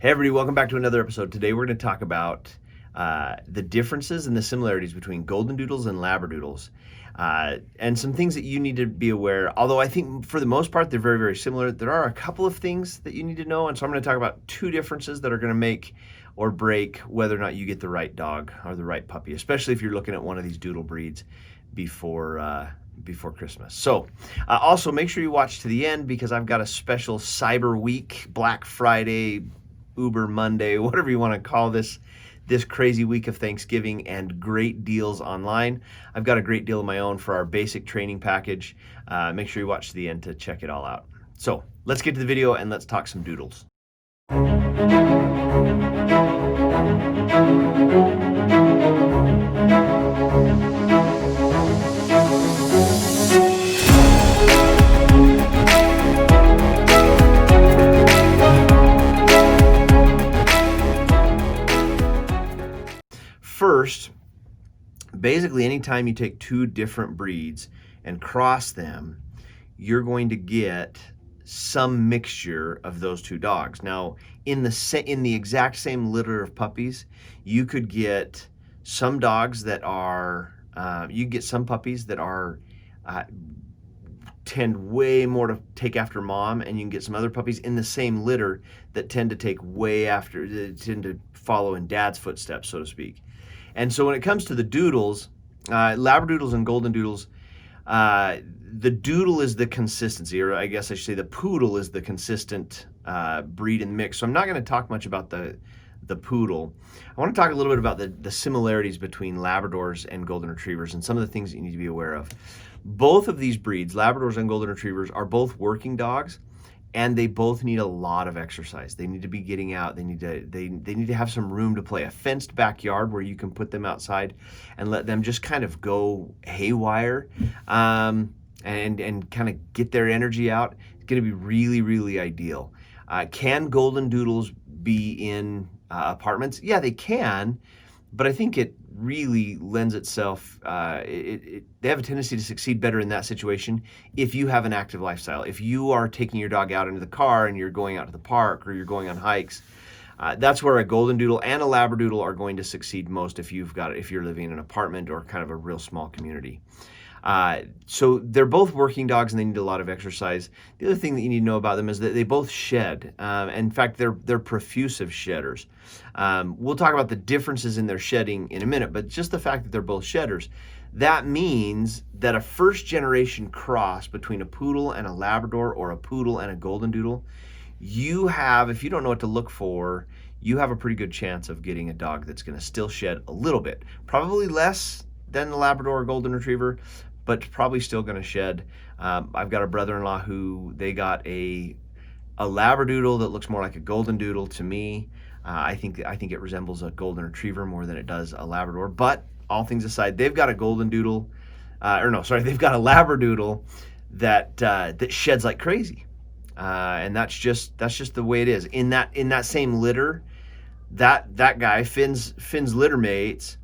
Hey everybody, welcome back to another episode. Today we're going to talk about the differences and the similarities between Goldendoodles and Labradoodles, and some things that you need to be aware. Although I think for the most part they're very, very similar, there are a couple of things that you need to know, and so I'm going to talk about two differences that are going to make or break whether or not you get the right dog or the right puppy, especially if you're looking at one of these doodle breeds before Christmas. So also make sure you watch to the end, because I've got a special Cyber Week, Black Friday, Uber Monday, whatever you want to call this crazy week of Thanksgiving, and great deals online. I've got a great deal of my own for our basic training package. Make sure you watch to the end to check it all out. So let's get to the video and let's talk some doodles. First, basically anytime you take two different breeds and cross them, you're going to get some mixture of those two dogs. Now, in the exact same litter of puppies, you could get some dogs that are, some puppies that are tend way more to take after mom, and you can get some other puppies in the same litter that tend to follow in dad's footsteps, so to speak. And so when it comes to the doodles, Labradoodles and Goldendoodles, the doodle is the consistency, or I guess I should say the poodle is the consistent breed and mix. So I'm not going to talk much about the poodle. I want to talk a little bit about the similarities between Labradors and Golden Retrievers and some of the things that you need to be aware of. Both of these breeds, Labradors and Golden Retrievers, are both working dogs, and they both need a lot of exercise. They need to be getting out. They need to have some room to play. A fenced backyard where you can put them outside and let them just kind of go haywire, and kind of get their energy out. It's going to be really, really ideal. Can Goldendoodles be in apartments? Yeah, they can, but I think it really lends itself, they have a tendency to succeed better in that situation if you have an active lifestyle. If you are taking your dog out into the car and you're going out to the park or you're going on hikes, that's where a Goldendoodle and a Labradoodle are going to succeed most if you're living in an apartment or kind of a real small community. So they're both working dogs and they need a lot of exercise. The other thing that you need to know about them is that they both shed. In fact, they're profusive shedders. We'll talk about the differences in their shedding in a minute, but just the fact that they're both shedders, that means that a first generation cross between a poodle and a Labrador or a poodle and a Goldendoodle, if you don't know what to look for, you have a pretty good chance of getting a dog that's going to still shed a little bit. Probably less than the Labrador or Golden Retriever, but probably still going to shed. I've got a brother-in-law who they got a Labradoodle that looks more like a Goldendoodle to me. I think it resembles a Golden Retriever more than it does a Labrador. But all things aside, they've got a Goldendoodle, they've got a Labradoodle that sheds like crazy, and that's just the way it is. In that same litter, that guy Finn's litter mates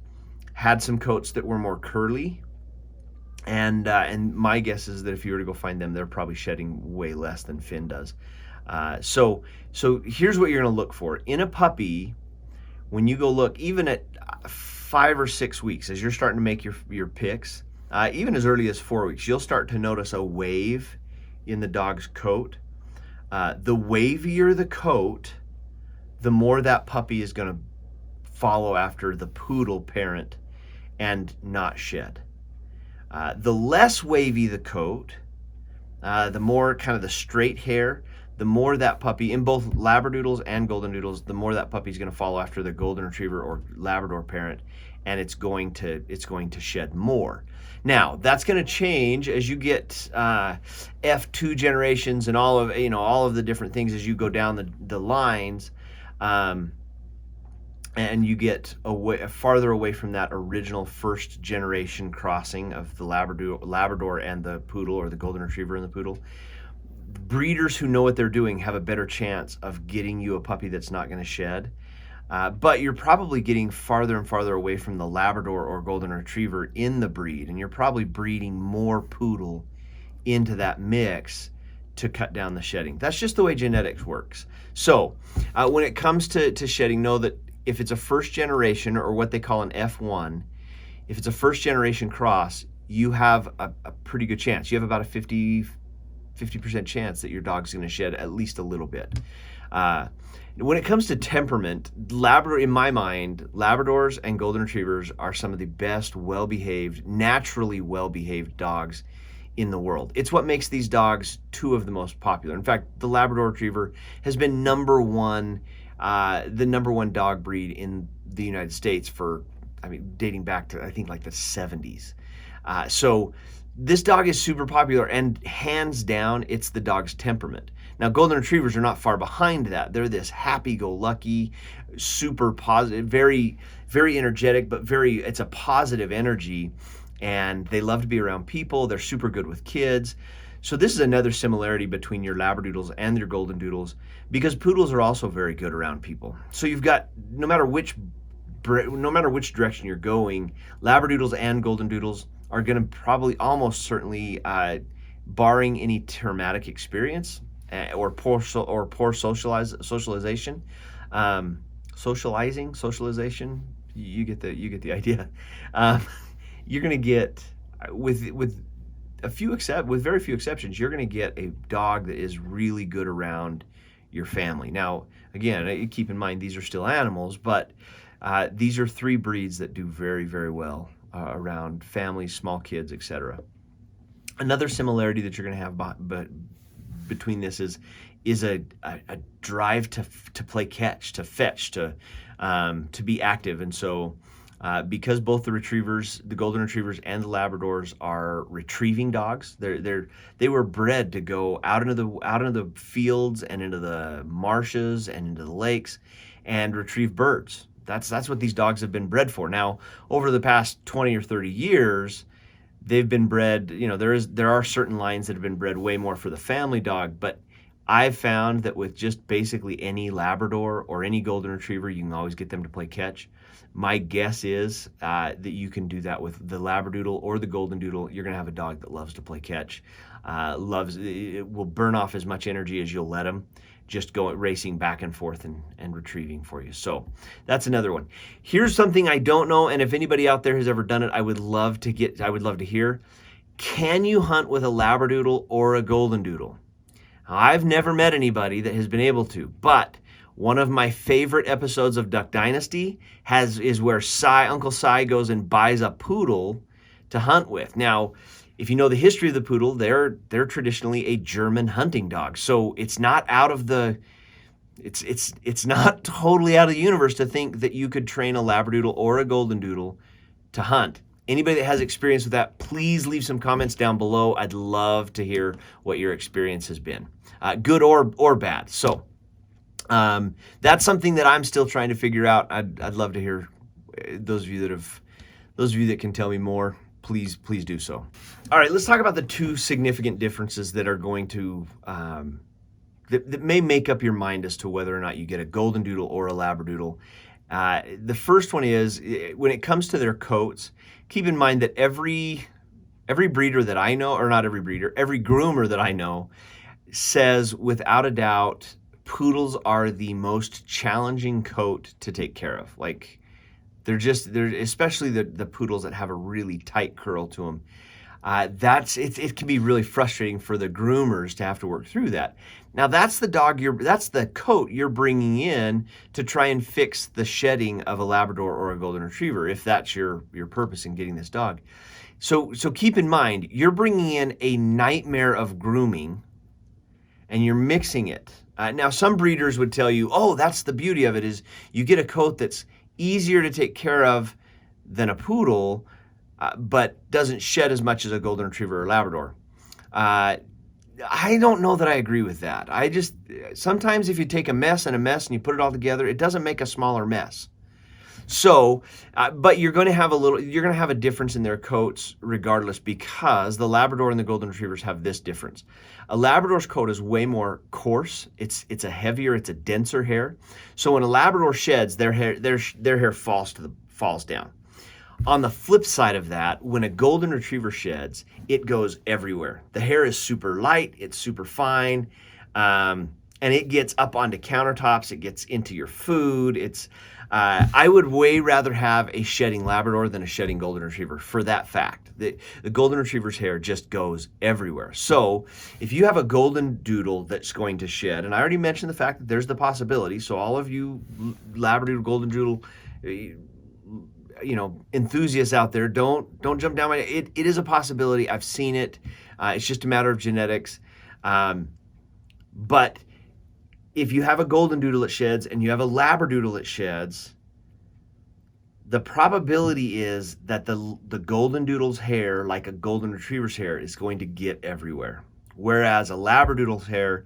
had some coats that were more curly, and my guess is that if you were to go find them, they're probably shedding way less than Finn does. So here's what you're going to look for in a puppy. When you go look, even at 5 or 6 weeks, as you're starting to make your picks, even as early as 4 weeks, you'll start to notice a wave in the dog's coat. The wavier the coat, the more that puppy is going to follow after the poodle parent and not shed. The less wavy the coat, the more kind of the straight hair, the more that puppy, in both Labradoodles and Goldendoodles, the more that puppy is going to follow after the Golden Retriever or Labrador parent, and it's going to shed more. Now that's going to change as you get F2 generations and all of the different things as you go down the lines. And you get farther away from that original first generation crossing of the Labrador and the poodle, or the Golden Retriever and the poodle. Breeders who know what they're doing have a better chance of getting you a puppy that's not going to shed. But you're probably getting farther and farther away from the Labrador or Golden Retriever in the breed, and you're probably breeding more poodle into that mix to cut down the shedding. That's just the way genetics works. So when it comes to shedding, know that if it's a first generation, or what they call an F1, if it's a first generation cross, you have a pretty good chance. You have about a 50% chance that your dog's going to shed at least a little bit. When it comes to temperament, in my mind, Labradors and Golden Retrievers are some of the best well-behaved, naturally well-behaved dogs in the world. It's what makes these dogs two of the most popular. In fact, the Labrador Retriever has been the number one dog breed in the United States for, dating back to, I think, like the 70s. So this dog is super popular, and hands down, it's the dog's temperament. Now, Golden Retrievers are not far behind that. They're this happy-go-lucky, super positive, very, very energetic, but it's a positive energy, and they love to be around people. They're super good with kids. So this is another similarity between your Labradoodles and your Golden Doodles, because poodles are also very good around people. So you've got, no matter which direction you're going, Labradoodles and Golden Doodles are going to probably almost certainly, barring any traumatic experience or poor socialization, you get the idea. You're going to get, with very few exceptions, you're going to get a dog that is really good around your family. Now, again, keep in mind these are still animals, but these are three breeds that do very, very well around families, small kids, etc. Another similarity that you're going to have between this is a drive to play catch, to fetch, to be active. And so because both the Golden Retrievers and the Labradors are retrieving dogs, they were bred to go out into the fields and into the marshes and into the lakes and retrieve birds. That's what these dogs have been bred for. Now, over the past 20 or 30 years, they've been bred, there are certain lines that have been bred way more for the family dog, but I've found that with just basically any Labrador or any Golden Retriever, you can always get them to play catch. My guess is that you can do that with the Labradoodle or the Golden Doodle. You're going to have a dog that loves to play catch, it will burn off as much energy as you'll let him, just go racing back and forth and retrieving for you. So that's another one. Here's something I don't know, and if anybody out there has ever done it, I would love to hear. Can you hunt with a Labradoodle or a Golden Doodle? Now, I've never met anybody that has been able to, but one of my favorite episodes of Duck Dynasty is where Uncle Si goes and buys a poodle to hunt with. Now, if you know the history of the poodle, they're traditionally a German hunting dog. So it's not it's not totally out of the universe to think that you could train a Labradoodle or a Golden Doodle to hunt. Anybody that has experience with that, please leave some comments down below. I'd love to hear what your experience has been, good or bad. So that's something that I'm still trying to figure out. I'd love to hear those of you that can tell me more. Please do so. All right, let's talk about the two significant differences that are going to that may make up your mind as to whether or not you get a Golden Doodle or a Labradoodle. The first one is, when it comes to their coats, keep in mind that every breeder that I know, or not every breeder, every groomer that I know says without a doubt, poodles are the most challenging coat to take care of. Like, they're especially the poodles that have a really tight curl to them. It can be really frustrating for the groomers to have to work through that. Now, that's the coat you're bringing in to try and fix the shedding of a Labrador or a Golden Retriever, if that's your purpose in getting this dog. So keep in mind, you're bringing in a nightmare of grooming, and you're mixing it. Now, some breeders would tell you, oh, that's the beauty of it, is you get a coat that's easier to take care of than a poodle, but doesn't shed as much as a Golden Retriever or Labrador. I don't know that I agree with that. Sometimes if you take a mess and you put it all together, it doesn't make a smaller mess. So, but you're going to have a difference in their coats regardless, because the Labrador and the Golden Retrievers have this difference. A Labrador's coat is way more coarse. It's a heavier, it's a denser hair. So when a Labrador sheds, their hair falls down. On the flip side of that, when a golden retriever sheds, it goes everywhere. The hair is super light, it's super fine, and it gets up onto countertops, it gets into your food. I would way rather have a shedding Labrador than a shedding golden retriever for that fact. The golden retriever's hair just goes everywhere. So if you have a golden doodle that's going to shed, and I already mentioned the fact that there's the possibility, so all of you Labradoodle, golden doodle, enthusiasts out there, don't jump down. It is a possibility. I've seen it. It's just a matter of genetics. But if you have a golden doodle that sheds and you have a Labradoodle that sheds, the probability is that the golden doodle's hair, like a golden retriever's hair, is going to get everywhere. Whereas a Labradoodle's hair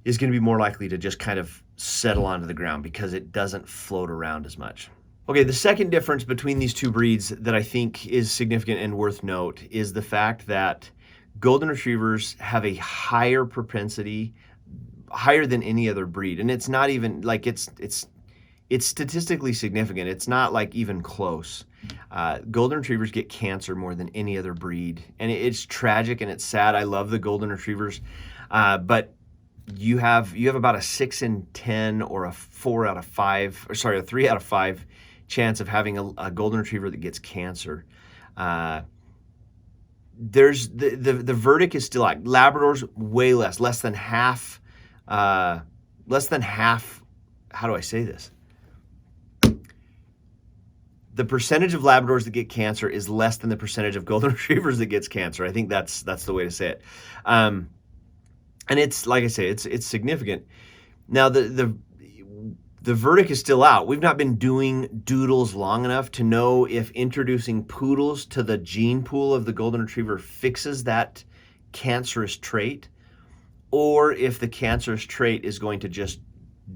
is going to be more likely to just kind of settle onto the ground because it doesn't float around as much. Okay, the second difference between these two breeds that I think is significant and worth note is the fact that golden retrievers have a higher propensity, higher than any other breed. And it's not even like it's statistically significant. It's not like even close. Golden retrievers get cancer more than any other breed. And it's tragic and it's sad. I love the golden retrievers. But you have about a 6 in 10 or a 3 out of 5 chance of having a golden retriever that gets cancer. There's the verdict is still like Labradors way less than half. How do I say this? The percentage of Labradors that get cancer is less than the percentage of golden retrievers that gets cancer. I think that's the way to say it. And it's like I say, it's significant. Now the verdict is still out. We've not been doing doodles long enough to know if introducing poodles to the gene pool of the golden retriever fixes that cancerous trait, or if the cancerous trait is going to just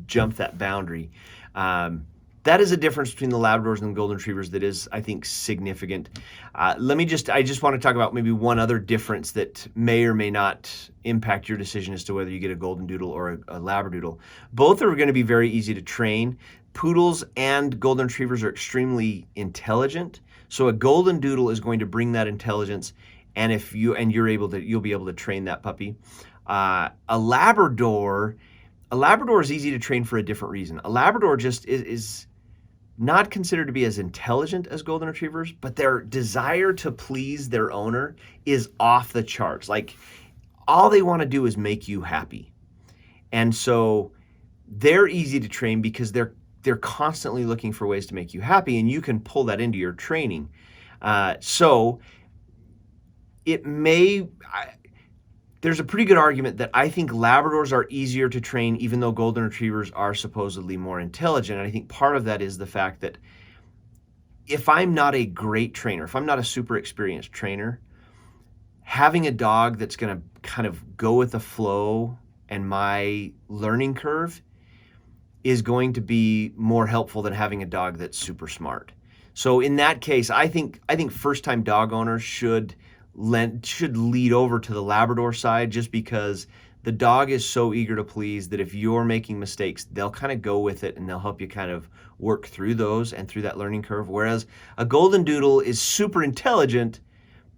jump that boundary. That is a difference between the Labradors and the golden retrievers that is, I think, significant. I just want to talk about maybe one other difference that may or may not impact your decision as to whether you get a golden doodle or a Labradoodle. Both are going to be very easy to train. Poodles and golden retrievers are extremely intelligent. So a golden doodle is going to bring that intelligence, and you'll be able to train that puppy. A Labrador is easy to train for a different reason. A Labrador just is not considered to be as intelligent as golden retrievers, but their desire to please their owner is off the charts. Like, all they want to do is make you happy. And so they're easy to train because they're constantly looking for ways to make you happy, and you can pull that into your training. So it may... There's a pretty good argument that I think Labradors are easier to train, even though golden retrievers are supposedly more intelligent. And I think part of that is the fact that if I'm not a great trainer, if I'm not a super experienced trainer, having a dog that's going to kind of go with the flow and my learning curve is going to be more helpful than having a dog that's super smart. So in that case, I think first-time dog owners should lead over to the Labrador side, just because the dog is so eager to please that if you're making mistakes, they'll kind of go with it and they'll help you kind of work through those and through that learning curve. Whereas a golden doodle is super intelligent,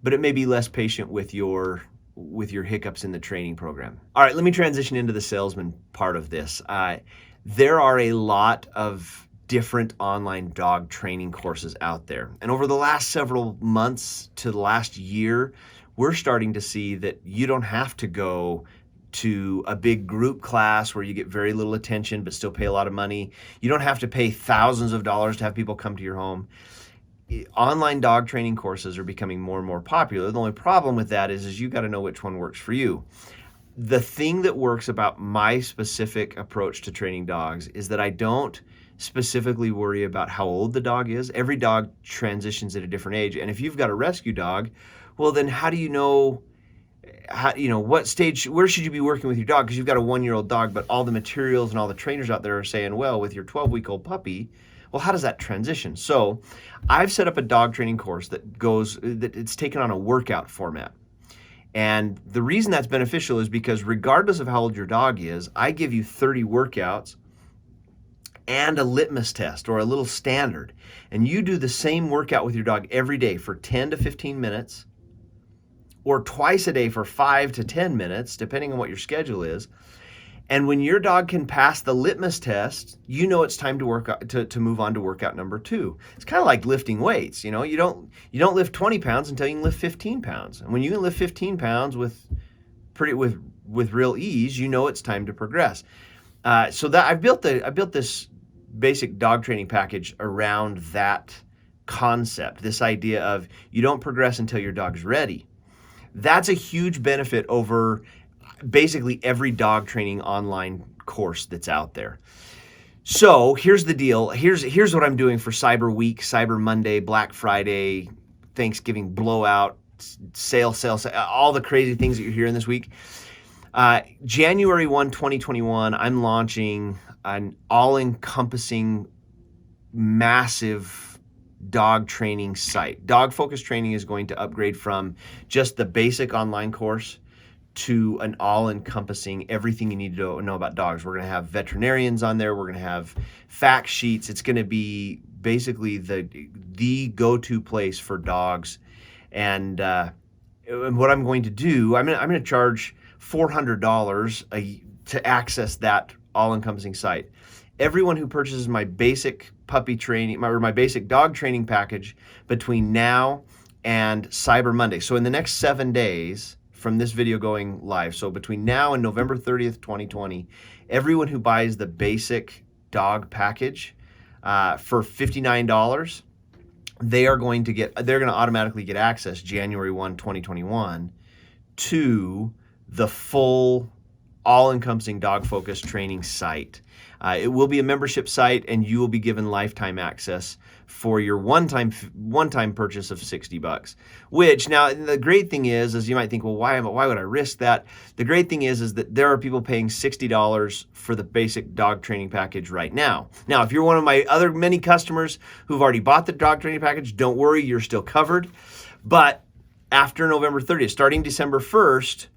but it may be less patient with your hiccups in the training program. All right, let me transition into the salesman part of this. There are a lot of different online dog training courses out there. And over the last several months to the last year, we're starting to see that you don't have to go to a big group class where you get very little attention but still pay a lot of money. You don't have to pay thousands of dollars to have people come to your home. Online dog training courses are becoming more and more popular. The only problem with that is you got to know which one works for you. The thing that works about my specific approach to training dogs is that I don't specifically worry about how old the dog is. Every dog transitions at a different age. And if you've got a rescue dog, well, then how do you know, what stage, where should you be working with your dog? Because you've got a 1-year-old dog, but all the materials and all the trainers out there are saying, well, with your 12-week-old puppy, well, how does that transition? So I've set up a dog training course that it's taken on a workout format. And the reason that's beneficial is because regardless of how old your dog is, I give you 30 workouts. and a litmus test or a little standard, and you do the same workout with your dog every day for 10 to 15 minutes, or twice a day for 5 to 10 minutes, depending on what your schedule is. And when your dog can pass the litmus test, you know it's time to move on to workout number 2. It's kind of like lifting weights. You know, you don't lift 20 pounds until you can lift 15 pounds. And when you can lift 15 pounds with real ease, you know it's time to progress. So that I built this basic dog training package around that concept, this idea of you don't progress until your dog's ready. That's a huge benefit over basically every dog training online course that's out there. So here's the deal. Here's what I'm doing for Cyber Week, Cyber Monday, Black Friday, Thanksgiving blowout, sale, all the crazy things that you're hearing this week. January 1, 2021, I'm launching an all-encompassing, massive dog training site. Dog Focus Training is going to upgrade from just the basic online course to an all-encompassing everything you need to know about dogs. We're going to have veterinarians on there. We're going to have fact sheets. It's going to be basically the go-to place for dogs. And what I'm going to do, I'm going to charge $400 to access that all-encompassing site. Everyone who purchases my basic puppy training or my basic dog training package between now and Cyber Monday, so in the next 7 days from this video going live, so between now and November 30th, 2020, everyone who buys the basic dog package for $59, they're going to automatically get access January 1, 2021 to the full all-encompassing Dog Focus training site. It will be a membership site, and you will be given lifetime access for your one-time purchase of $60. Which, now the great thing is you might think, well, why would I risk that? The great thing is that there are people paying $60 for the basic dog training package right now. Now, if you're one of my other many customers who've already bought the dog training package, don't worry, you're still covered. But after November 30th, starting December 1st,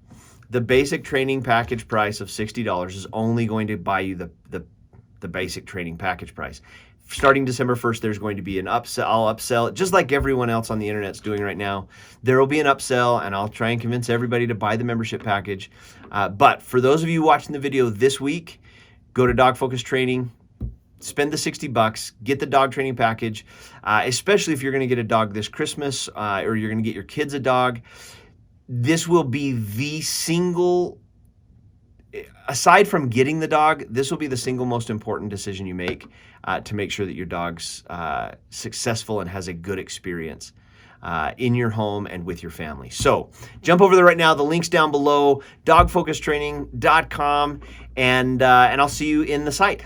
the basic training package price of $60 is only going to buy you the basic training package price. Starting December 1st, there's going to be an upsell. I'll upsell, just like everyone else on the internet's doing right now. There will be an upsell, and I'll try and convince everybody to buy the membership package. But for those of you watching the video this week, go to Dog Focus Training, spend the $60, get the dog training package, especially if you're going to get a dog this Christmas or you're going to get your kids a dog. This will be the single, aside from getting the dog, this will be the single most important decision you make to make sure that your dog's successful and has a good experience in your home and with your family. So jump over there right now. The link's down below, dogfocustraining.com, and I'll see you in the site.